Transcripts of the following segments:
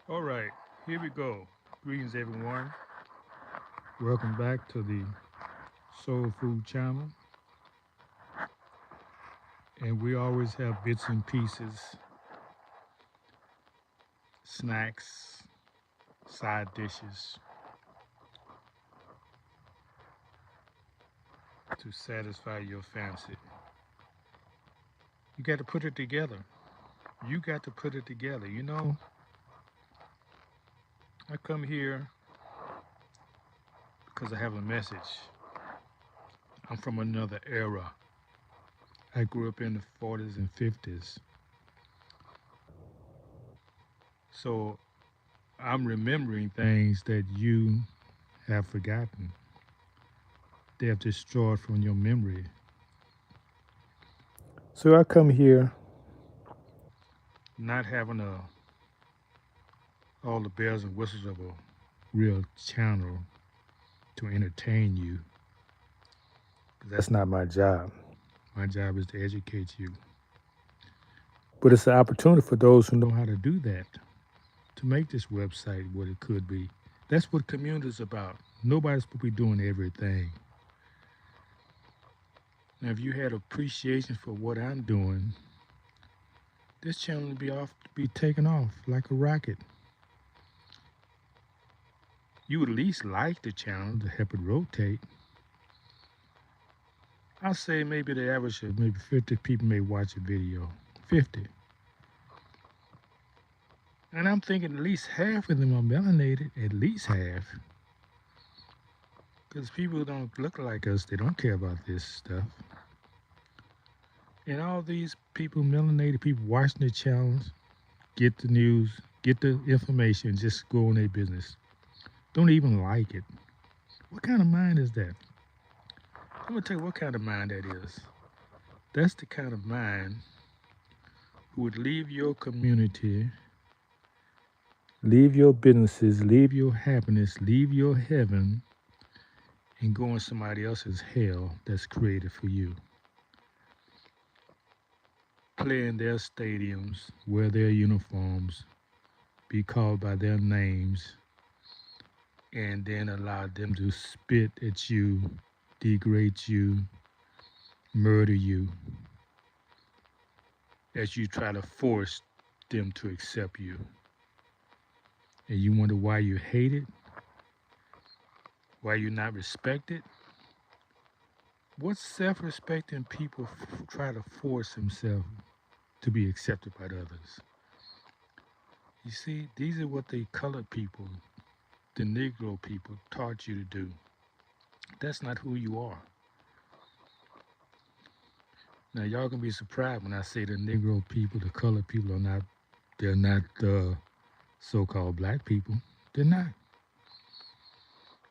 All right, here we go. Greetings, everyone. Welcome back to the Soul Food Channel. And we always have bits and pieces, snacks, side dishes to satisfy your fancy. You got to put it together. You got to put it together. I come here because I have a message. I'm from another era. I grew up in the 40s and 50s. So I'm remembering things that you have forgotten. They have destroyed from your memory. So I come here not having all the bells and whistles of a real channel to entertain you. 'Cause that's not my job. My job is to educate you. But it's an opportunity for those who know how to do that to make this website what it could be. That's what community is about. Nobody's supposed to be doing everything. Now, if you had appreciation for what I'm doing, this channel would be taken off like a rocket. You would at least like the channel to help it rotate. I'll say maybe the average of maybe 50 people may watch a video. 50. And I'm thinking at least half of them are melanated, at least half. Because people who don't look like us, they don't care about this stuff. And all these people, melanated people watching the channels, get the news, get the information, just go on their business. Don't even like it. What kind of mind is that? I'm gonna tell you what kind of mind that is. That's the kind of mind who would leave your community, leave your businesses, leave your happiness, leave your heaven, and go in somebody else's hell that's created for you. Play in their stadiums, wear their uniforms, be called by their names, and then allow them to spit at you, degrade you, murder you, as you try to force them to accept you. And you wonder why you hate it, why you're not respected. What self-respecting people try to force themselves to be accepted by others? You see, these are what the colored people, the Negro people, taught you to do. That's not who you are. Now, y'all gonna be surprised when I say the Negro people, the colored people are not. They're not the so-called black people. They're not.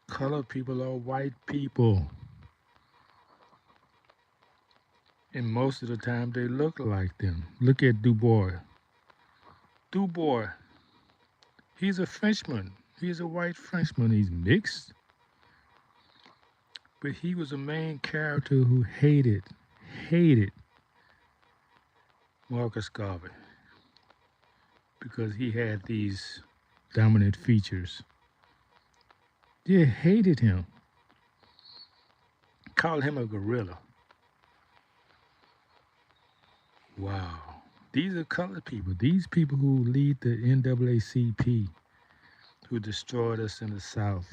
Colored people are white people, and most of the time they look like them. Look at Du Bois. Du Bois. He's a Frenchman. He's a white Frenchman. He's mixed, but he was a main character who hated Marcus Garvey because he had these dominant features. They hated him, called him a gorilla. Wow. These are colored people. These people who lead the NAACP, who destroyed us in the South,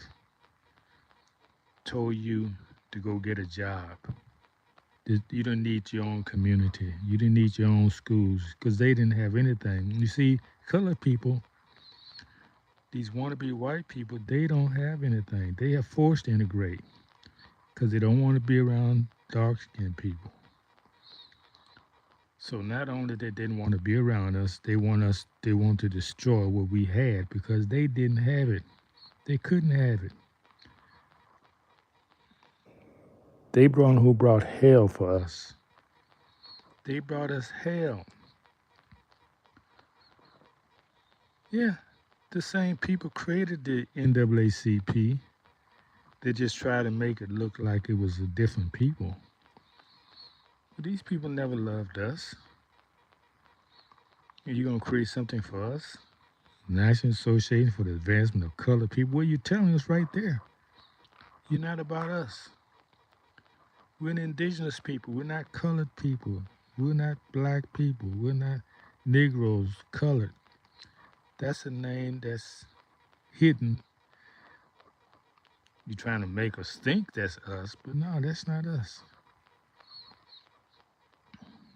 told you to go get a job. You don't need your own community. You didn't need your own schools because they didn't have anything. You see, colored people, these wannabe white people, they don't have anything. They are forced to integrate because they don't want to be around dark-skinned people. So not only they didn't want to be around us, they want to destroy what we had because they didn't have it. They couldn't have it. They brought hell for us. They brought us hell. Yeah, the same people created the NAACP. They just tried to make it look like it was a different people. But these people never loved us. And you're gonna create something for us? National Association for the Advancement of Colored People. Well, you're telling us right there. You're not about us. We're an indigenous people. We're not colored people. We're not black people. We're not Negroes, colored. That's a name that's hidden. You're trying to make us think that's us, but no, that's not us.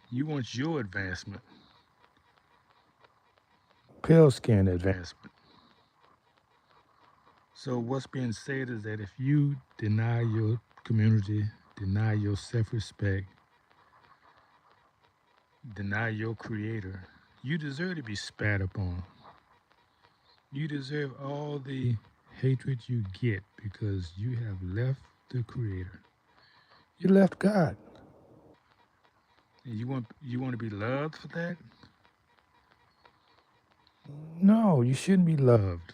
You want your advancement, pale skin advancement. So what's being said is that if you deny your community, deny your self-respect, deny your creator, you deserve to be spat upon. You deserve all the hatred you get because you have left the creator. You left God. And you want to be loved for that? No, you shouldn't be loved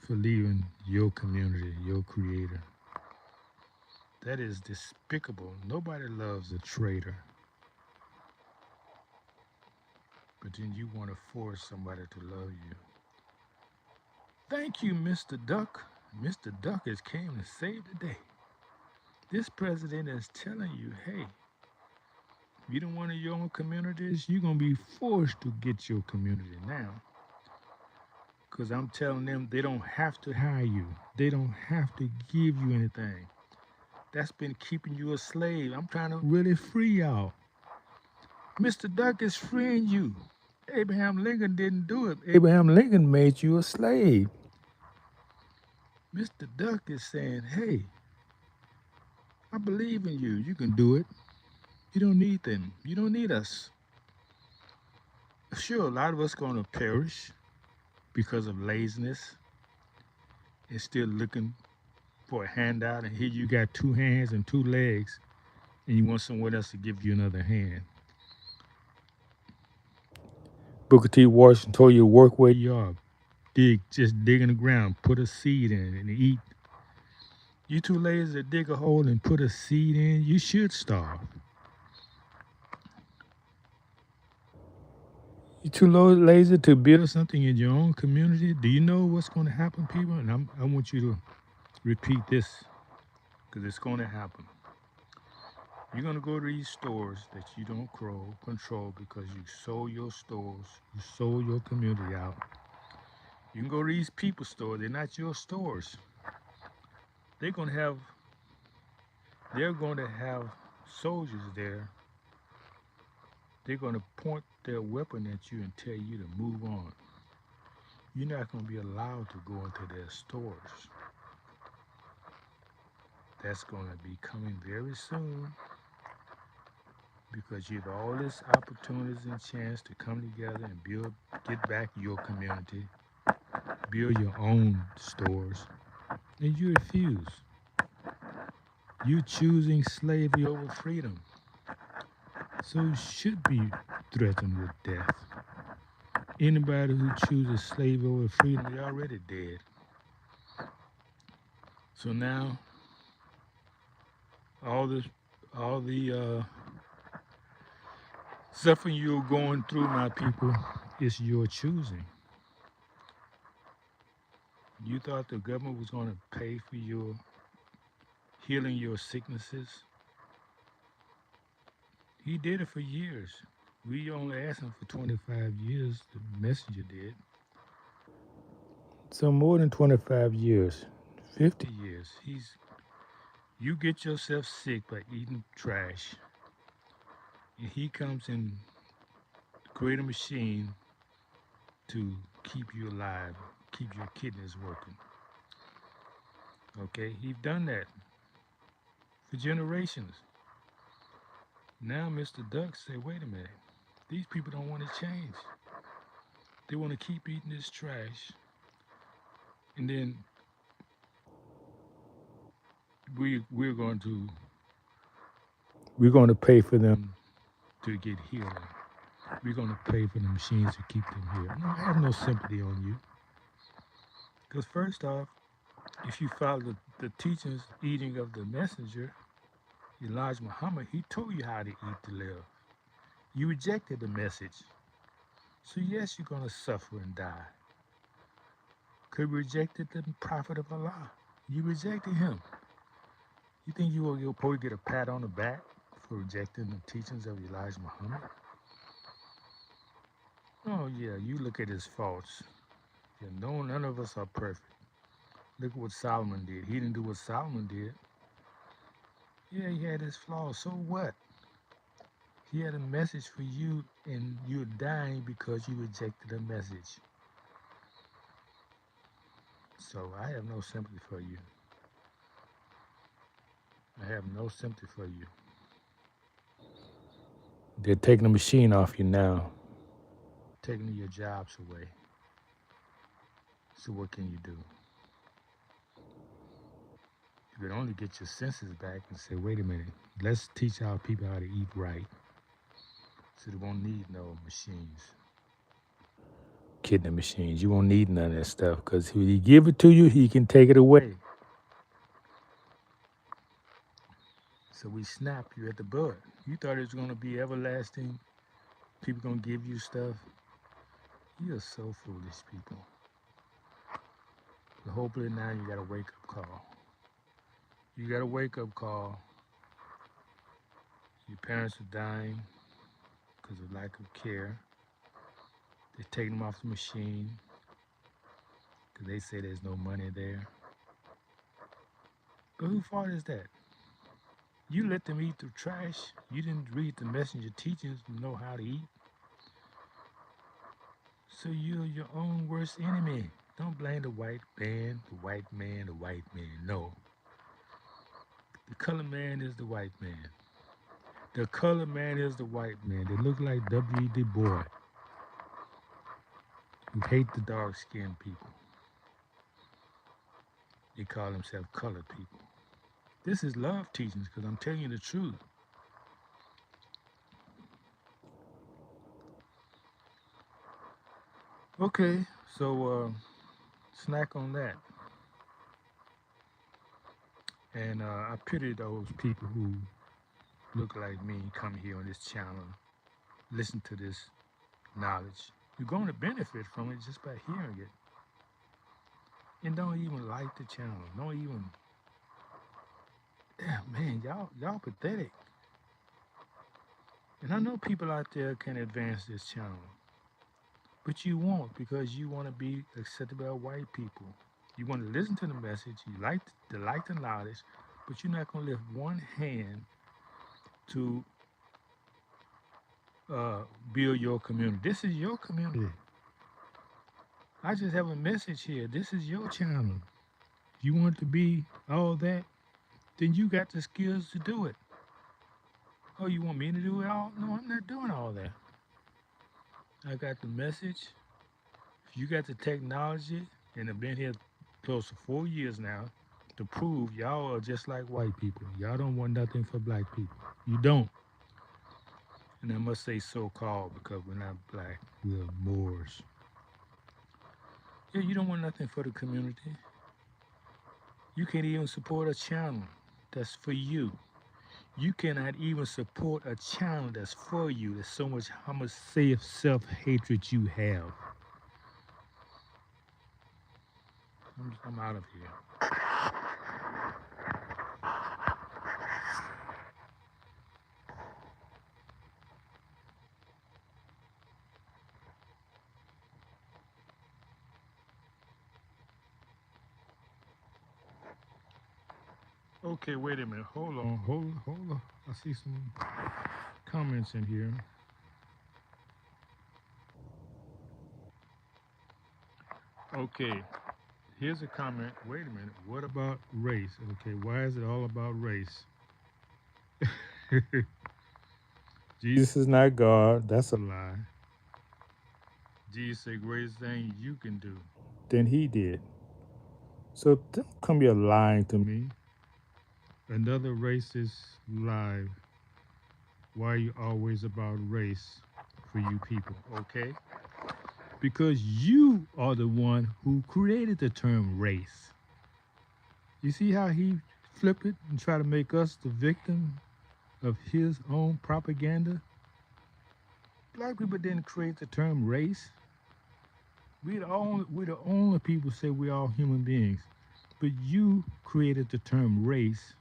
for leaving your community, your creator. That is despicable. Nobody loves a traitor. But then you want to force somebody to love you. Thank you, Mr. Duck. Mr. Duck has came to save the day. This president is telling you, hey, you don't want your own communities, you're going to be forced to get your community now. Because I'm telling them they don't have to hire you. They don't have to give you anything. That's been keeping you a slave. I'm trying to really free y'all. Mr. Duck is freeing you. Abraham Lincoln didn't do it. Abraham Lincoln made you a slave. Mr. Duck is saying, hey, I believe in you. You can do it. You don't need them. You don't need us. Sure, a lot of us going to perish because of laziness and still looking for a handout. And here you got two hands and two legs, and you want someone else to give you another hand. Booker T. Washington told you to work where you are. Just dig in the ground, put a seed in it and eat. You too lazy to dig a hole and put a seed in, you should starve. You too lazy to build something in your own community. Do you know what's going to happen, people? And I want you to repeat this because it's going to happen. You're going to go to these stores that you don't control because you sold your stores, you sold your community out. You can go to these people stores. They're not your stores. They're going to have soldiers there. They're going to point their weapon at you and tell you to move on. You're not going to be allowed to go into their stores. That's going to be coming very soon because you have all these opportunities and chance to come together and get back your community, build your own stores, and you refuse. You're choosing slavery over freedom. So you should be threatened with death. Anybody who chooses slavery over freedom, they're already dead. So now, all the suffering you're going through, my people, is your choosing. You thought the government was going to pay for your healing your sicknesses. He did it for years. We only asked him for 25 years, the messenger did. So more than 25 years, 50 years. You get yourself sick by eating trash, and he comes and create a machine to keep you alive, keep your kidneys working. Okay, he's done that for generations. Now Mr. Duck say, wait a minute, these people don't want to change. They want to keep eating this trash, and then we're going to pay for them to get healing. We're going to pay for the machines to keep them here. No, I have no sympathy on you. Because first off, if you follow the teachings, eating of the messenger, Elijah Muhammad, he told you how to eat to live. You rejected the message. So yes, you're going to suffer and die. Because you rejected the prophet of Allah. You rejected him. You think you're supposed to get a pat on the back for rejecting the teachings of Elijah Muhammad? Oh yeah, you look at his faults. Yeah, no, none of us are perfect. Look at what Solomon did. He didn't do what Solomon did. Yeah, he had his flaws. So what? He had a message for you, and you're dying because you rejected the message. So I have no sympathy for you. I have no sympathy for you. They're taking the machine off you now, taking your jobs away. So what can you do? You can only get your senses back and say, wait a minute, let's teach our people how to eat right so they won't need no machines. Kidney machines. You won't need none of that stuff because when he give it to you, he can take it away. So we snap you at the bud. You thought it was going to be everlasting. People going to give you stuff. You are so foolish, people. But hopefully now you got a wake-up call. You got a wake-up call. Your parents are dying because of lack of care. They're taking them off the machine because they say there's no money there. But whose fault is that? You let them eat the trash. You didn't read the messenger teachings to know how to eat. So you're your own worst enemy. Don't blame the white man, the white man, the white man. No. The colored man is the white man. The colored man is the white man. They look like W. Du Bois, who hate the dark-skinned people. They call themselves colored people. This is love teachings because I'm telling you the truth. Okay, so snack on that. And I pity those people who look like me, come here on this channel, listen to this knowledge. You're going to benefit from it just by hearing it. And don't even like the channel. Don't even. Yeah, man, y'all pathetic. And I know people out there can advance this channel, but you won't because you want to be accepted by white people. You want to listen to the message. You like the knowledge, but you're not going to lift one hand to build your community. This is your community. I just have a message here. This is your channel. If you want to be all that, then you got the skills to do it. Oh, you want me to do it all? No, I'm not doing all that. I got the message. If you got the technology, and have been here close to 4 years now, to prove y'all are just like white people. Y'all don't want nothing for black people. You don't. And I must say so-called because we're not black. We're Moors. Yeah, you don't want nothing for the community. You can't even support a channel that's for you. You cannot even support a channel that's for you. There's so much, how much self-hatred you have. I'm out of here. Okay, wait a minute. Hold on. I see some comments in here. Okay, here's a comment. Wait a minute. What about race? Okay, why is it all about race? Jesus is not God. That's a lie. Jesus said, greatest thing you can do than he did. So don't come here lying to me. Another racist lie. Why are you always about race for you people, okay? Because you are the one who created the term race. You see how he flip it and try to make us the victim of his own propaganda? Black people didn't create the term race. We're the only people say we're all human beings. But you created the term race.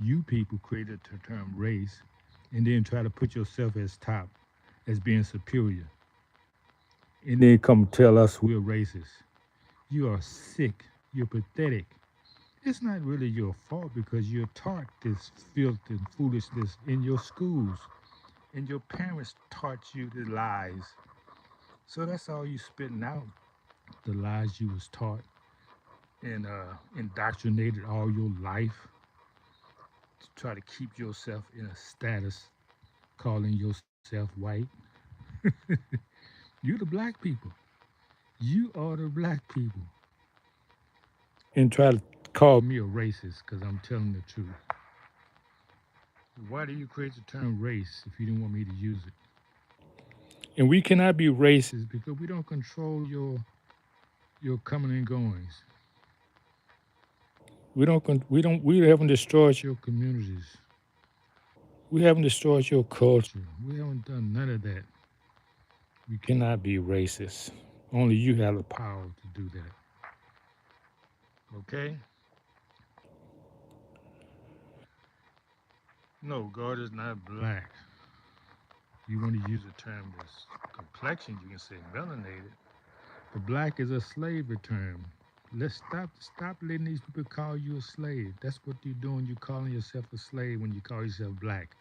You people created the term race, and then try to put yourself as top, as being superior, and then come tell us we're racist. You are sick. You're pathetic. It's not really your fault because you're taught this filth and foolishness in your schools, and your parents taught you the lies. So that's all you spitting out, the lies you was taught and indoctrinated all your life to try to keep yourself in a status calling yourself white. You the black people. You are the black people. And try to call me a racist because I'm telling the truth. Why do you create the term race if you didn't want me to use it? And we cannot be racist because we don't control your coming and goings. We haven't destroyed your communities. We haven't destroyed your culture. We haven't done none of that. We cannot be racist. Only you have the power to do that. Okay? No, God is not black. You want to use the term as complexion, you can say melanated. But black is a slavery term. Let's stop letting these people call you a slave. That's what you're doing. You're calling yourself a slave when you call yourself black.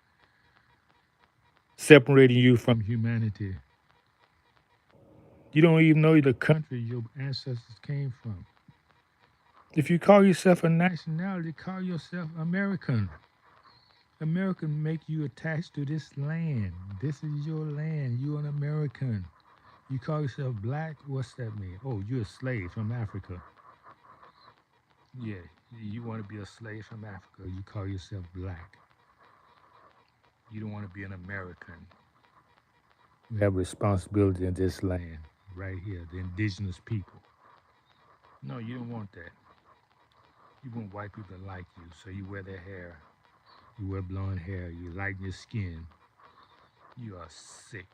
Separating you from humanity. You don't even know the country your ancestors came from. If you call yourself a nationality, call yourself American. American make you attached to this land. This is your land. You're an American. You call yourself black, what's that mean? Oh, you're a slave from Africa. Yeah, you want to be a slave from Africa. You call yourself black. You don't want to be an American. We have responsibility in this land, right here, the indigenous people. No, you don't want that. You want white people to like you, so you wear their hair. You wear blonde hair. You lighten your skin. You are sick.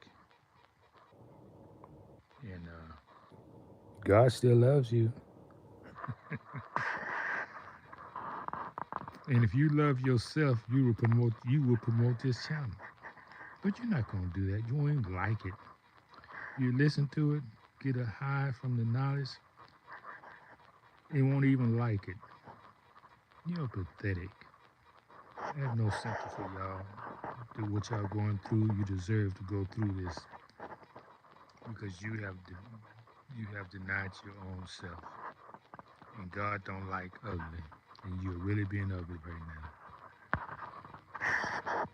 And God still loves you. And if you love yourself, you will promote this channel. But you're not gonna do that. You won't even like it. You listen to it, get a high from the knowledge, and won't even like it. You're pathetic. I have no sympathy for y'all. Do what y'all going through. You deserve to go through this because you have denied your own self, and God don't like ugly, and you're really being ugly right now.